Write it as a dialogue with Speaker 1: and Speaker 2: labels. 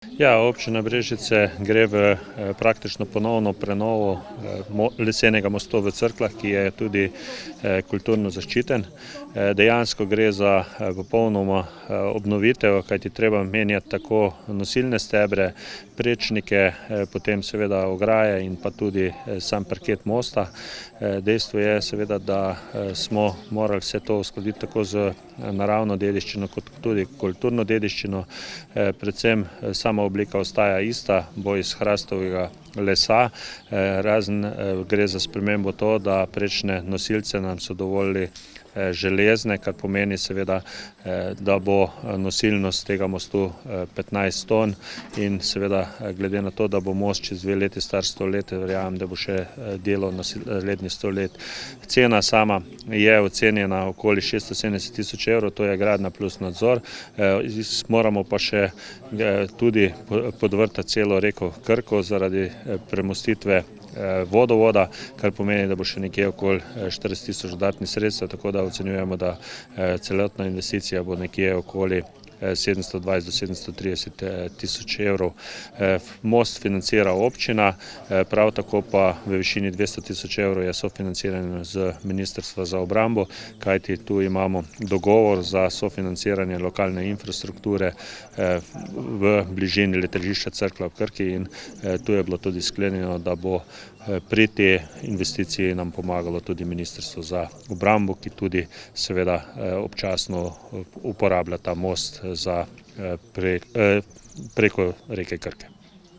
Speaker 1: Ja, občina Brežice gre v praktično ponovno prenovo lesenega mostu v Cerkljah, ki je tudi kulturno zaščiten. Dejansko gre za popolnoma obnovitev, kajti treba menjati tako nosilne stebre, prečnike, potem seveda ograje in pa tudi sam parket mosta. Dejstvo je seveda, da smo morali vse to uskladiti tako z naravno dediščino kot tudi kulturno dediščino. Predvsem sama oblika ostaja ista, bo iz hrastovega lesa, razen gre za spremembo to, da prečne nosilce nam so dovolili železne, kar pomeni seveda, da bo nosilnost tega mostu 15 ton in seveda glede na to, da bo most čez 2 leti star 100 let, verjamem, da bo še delo naslednjih 100 let. Cena sama je ocenjena okoli 670 tisoč evrov, to je gradnja plus nadzor. Moramo pa še tudi podvrtati celo reko Krko zaradi premostitve vodovoda, kar pomeni, da bo še nekje okoli 40 tisoč dodatnih sredstev, tako da ocenjujemo, da celotna investicija bo nekje okoli 720 do 730 tisoč evrov. Most financira občina, prav tako pa v višini 200 tisoč evrov je sofinanciranje z Ministrstva za obrambo, kajti tu imamo dogovor za sofinanciranje lokalne infrastrukture v bližini letališča Cerklje ob Krki in tu je bilo tudi sklenjeno, da bo pri tej investiciji nam pomagalo tudi Ministrstvo za obrambo, ki tudi seveda občasno uporablja ta most preko reke Krke.